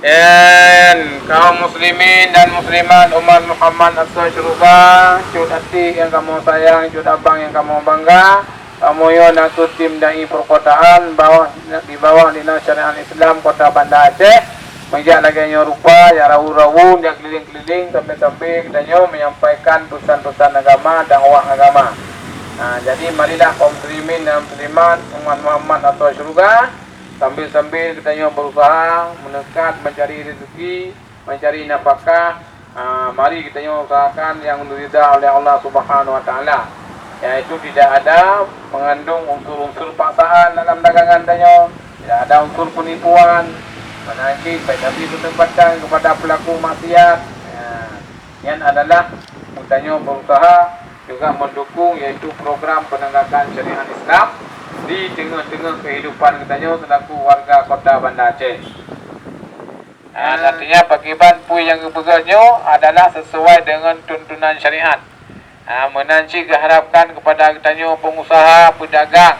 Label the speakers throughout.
Speaker 1: Dan kaum muslimin dan muslimat umat Muhammad asal syurga, cud adik yang kamu sayang, cud abang yang kamu bangga, kamu yo nak tim dai perkotaan di bawah dinas syariat Islam Kota Banda Aceh. Menjak lagi rupa ya rawu-rawu yang keliling-keliling sampai-sampai kita nyo menyampaikan pesan-pesan agama dan dakwah agama. Jadi marilah kaum muslimin dan muslimat umat Muhammad asal syurga, sambil-sambil kita berusaha menekat mencari rezeki, mencari nafkah. Mari kita usahakan yang diridha oleh Allah Subhanahu Wa Taala, yaitu tidak ada mengandung unsur-unsur paksaan dalam dagangan kita, tidak ada unsur penipuan, menagih baik tapi ketempatan kepada pelaku maksiat. Yang adalah kita berusaha juga mendukung yaitu program penegakan syariat Islam di tengah-tengah kehidupan kita selaku warga Kota Banda Aceh. Artinya pakiban pui yang kebegatnya adalah sesuai dengan tuntunan syariat. Menanci keharapkan kepada kita pengusaha, pedagang,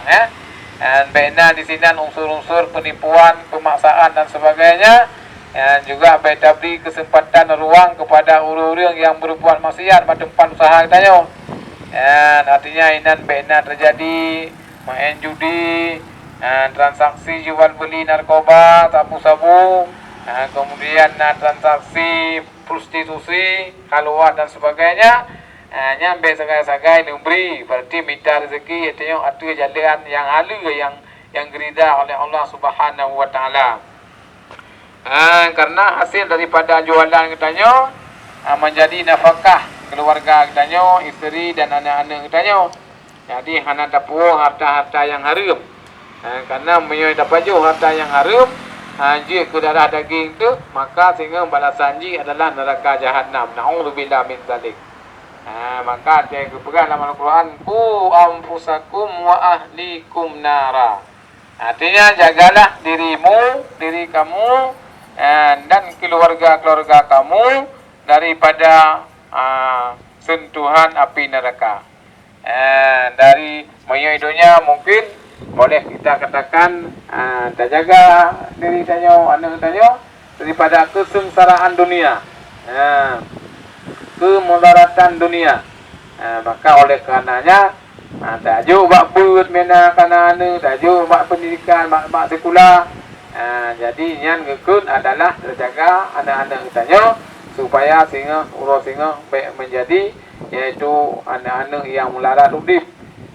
Speaker 1: dan bina di sini unsur-unsur penipuan, pemaksaan dan sebagainya. Dan juga kita beri kesempatan ruang kepada orang-orang yang berbuat maksiat pada tempat usaha kita. Dan artinya inan bina terjadi main judi, transaksi jual beli narkoba, sabu-sabu, kemudian transaksi prostitusi, halwa dan sebagainya. Nyampe sagai-sagai memberi berarti minta rezeki itu ada jalan yang halus yang geridha oleh Allah Subhanahu Wa Taala. Karena hasil daripada jualan kita menjadi nafkah keluarga kita, isteri dan anak-anak kita. Jadi hana dapat harta-harta yang haram. Karena menyoy dapat harta yang haram, jika ke darah daging tu, maka sehingga balasan ji adalah neraka jahanam. Na'udzubillah min zalik. Maka dia kepegang dalam Al-Quran, ku anfusakum wa ahlikum nara. Artinya jagalah dirimu, diri kamu dan keluarga-keluarga kamu daripada sentuhan api neraka. Dari menyoidonya mungkin boleh kita katakan terjaga diri tanyo, anak tanyo daripada kesengsaraan dunia, kemudaratan dunia. Maka oleh karenanya tajuk bak buat mena kana anu, tajuk bak pendidikan, bak sekolah. Jadi yang gekun adalah terjaga anak-anak tanyo supaya sehingga urus sehingga baik menjadi yaitu anak-anak yang melarat udip.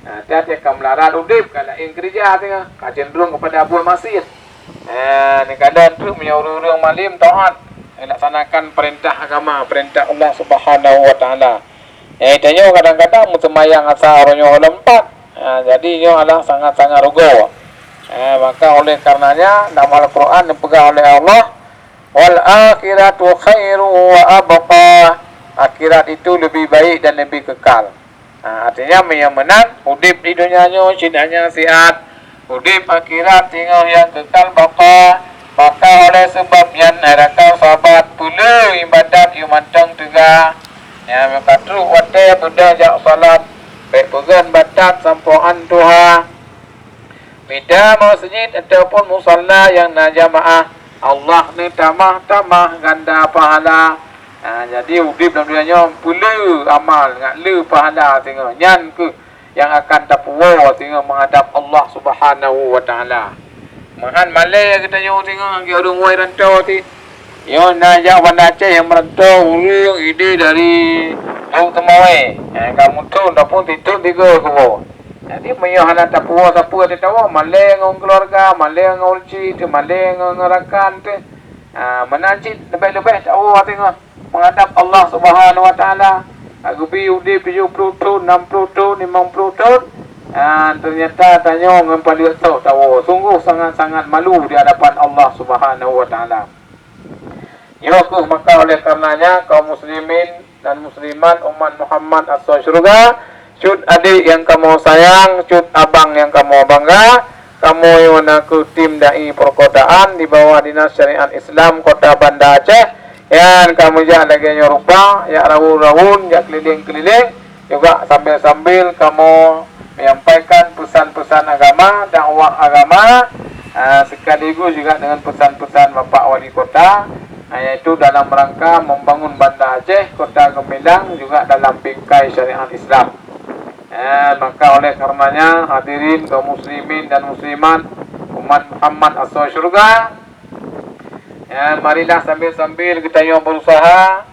Speaker 1: Tiap-tiap akan melarat udip kalau yang kerja tengah cenderung kepada buat maksiat. Ni kadang tu menyuruh malim taat melaksanakan perintah agama, perintah Allah Subhanahu Wa Taala. Tanya kadang-kadang semayang asal orangnya lempat. Jadi nyo adalah sangat-sangat rugo. Maka oleh karenanya dalam Al-Quran dipegang oleh Allah, wal akhiratu khairu wa abqa. Akhirat itu lebih baik dan lebih kekal. Artinya yang menang udip di dunianya sidanya sihat, udip akhirat tinggal yang kekal baqa. Maka oleh sebab yang neraka sahabat pula ibadat yang matang tegak, yang berkata wate berdajak salat baik pegan batat sampuan Tuhan beda masjid ataupun musalla yang najamaah, Allah ni tamah-tamah ganda pahala. Jadi udip dalam dunianya pula amal ngak le pahala tengok nyan ke yang akan tapuwa tengok menghadap Allah Subhanahu Wa Taala. Mahan malai kita tengok ke orang wai rantau ti. Yo najak Banda Aceh yang merantau urang ide dari Jauh Temawai. Kamu tu dapun titu tiga ko. Jadi meyo hana tapuwa sapu ti tawa malai ngong keluarga, malai ngong ulci, tu malai ngong rakan tu. Menanci lebih-lebih tahu tengok menghadap Allah Subhanahu Wa Taala. Agubi udip 70 tahun, 60 tahun, 50 tahun. Ternyata tanya ngempali tahu sungguh sangat-sangat malu di hadapan Allah Subhanahu Wa Taala. Maka oleh karenanya kaum muslimin dan muslimat umat Muhammad asal syurga, cud adik yang kamu sayang, cud abang yang kamu bangga, kamu yang aku tim dai perkotaan di bawah dinas syariat Islam Kota Banda Aceh. Yang kamu jangan lagi nyorupa, ya rawun-rawun, ya keliling-keliling, juga sambil-sambil kamu menyampaikan pesan-pesan agama, dakwah agama, sekaligus juga dengan pesan-pesan Bapak Wali Kota, yaitu dalam rangka membangun Banda Aceh, Kota Gemilang juga dalam bingkai syariat Islam. Maka oleh karenanya hadirin kaum muslimin dan muslimat umat Muhammad asal syurga, marilah sambil-sambil kita yang berusaha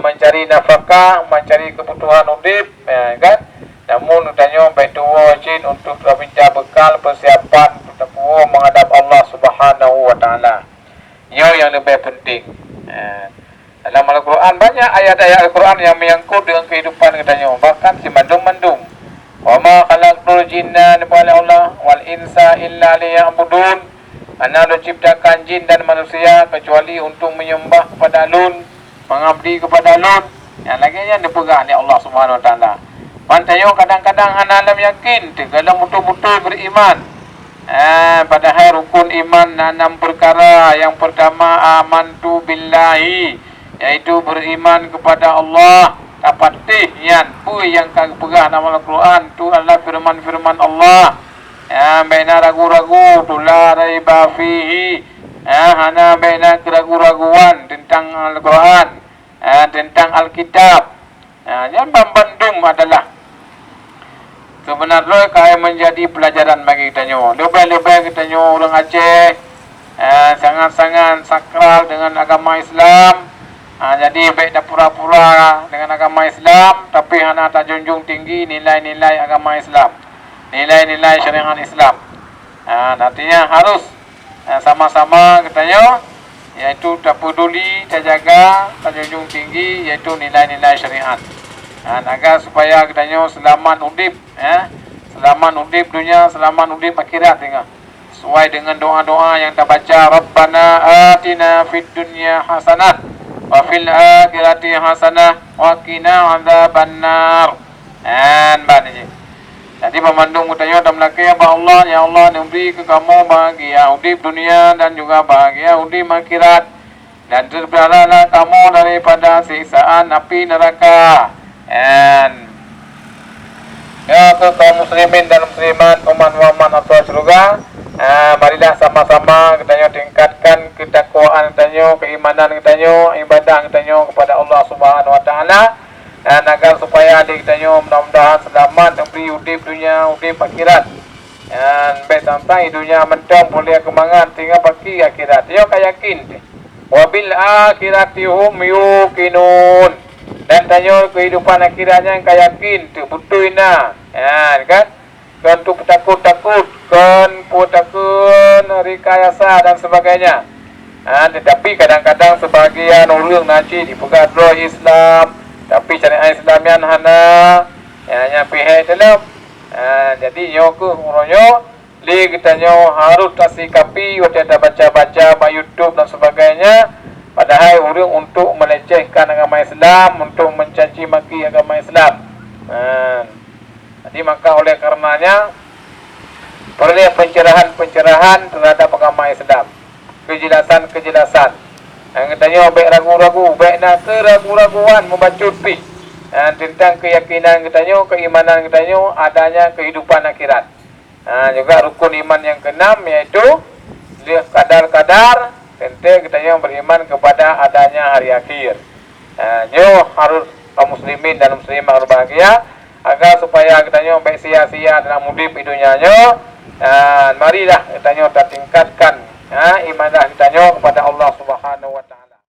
Speaker 1: mencari nafkah, mencari kebutuhan hidup, kan? Namun tanya baik dua wajib untuk minta bekal persiapan bertakwa menghadap Allah Subhanahu wa taala. Yang lebih penting. Dalam Al-Quran banyak ayat-ayat Al-Quran yang menyangkut dengan kehidupan katanya. Bahkan si mandum-mandum. Wa ma khalaqtul jinna wal insa illa liya'budun. Ana ciptakan jin dan manusia kecuali untuk menyembah kepada Alun, mengabdi kepada Alun. Yang lainnya dipegang oleh Allah Subhanahu wa taala. Mantayo kadang-kadang ana lam yakin kalau betul-betul beriman. Padahal rukun iman 6 perkara. Yang pertama amantu billahi, yaitu beriman kepada Allah. Dapat yan yang kau pegang nama Al-Quran tu adalah firman-firman Allah. Baina ragu-ragu tu la raiba fihi. Hana baina keragu-raguan tentang Al-Quran, tentang Alkitab. Yang bandung adalah sebenarnya kaya menjadi pelajaran bagi kita nyo. Lebih-lebih kita nyo orang Aceh sangat-sangat sakral dengan agama Islam. Jadi baik dah pura-pura dengan agama Islam, tapi hana tak junjung tinggi nilai-nilai agama Islam, nilai-nilai syariat Islam. Nantinya harus sama-sama kita nyo, yaitu tak peduli, tak jaga, tak junjung tinggi, yaitu nilai-nilai syariat. Agar supaya kita nyo selamat udip, selamat udip dunia, selamat udip akhirat tinggal. Sesuai dengan doa-doa yang kita baca, Rabbana atina fid dunya hasanah wa fil akhirati hasanah wa qina adzabannar. Jadi memandung utanya dan melaki Allah, ya Allah memberi ke kamu bahagia udip dunia dan juga bahagia udip akhirat, dan terpeliharalah kamu daripada siksaan api neraka. Ya ke kaum muslimin dan muslimat umat Muhammad atau surga, marilah sama-sama kita tingkatkan ketakwaan kita, keimanan kita, ibadah kita kepada Allah Subhanahu wa taala, dan agar supaya adik kita mudah-mudahan selamat memberi udip dunia, udip akhirat. Dan baik sampai dunia mentom boleh kemangan tinggal bagi akhirat. Yo kayakin. Wabil akhirati hum yuqinun. Dan tanya kehidupan akhirnya yang kayakin tu betul ina. Kan? Kan tu takut-takut, kan takut rekayasa dan sebagainya. Tetapi kadang-kadang sebahagian orang nanti dipegang roh Islam, tapi syariat Islam yang hana yang pihak dalam. Jadi nyo ke uronyo li kita nyo harus tasikapi waktu baca-baca di YouTube dan sebagainya. Padahal orang untuk melecehkan agama Islam, untuk mencaci maki agama Islam. Jadi maka oleh karenanya perlu pencerahan-pencerahan terhadap agama Islam, kejelasan-kejelasan. Yang katanya baik ragu-ragu, baik nak keragu-raguan membacut pi tentang keyakinan katanya, keimanan katanya adanya kehidupan akhirat. Juga rukun iman yang keenam, yaitu kadar-kadar tentu kita yang beriman kepada adanya hari akhir. Nyo harus kaum muslimin dan muslimah harus bahagia agar supaya kita nyo baik sia-sia dalam hidup dunia nyo. Marilah kita nyo tingkatkan ibadah kita nyo kepada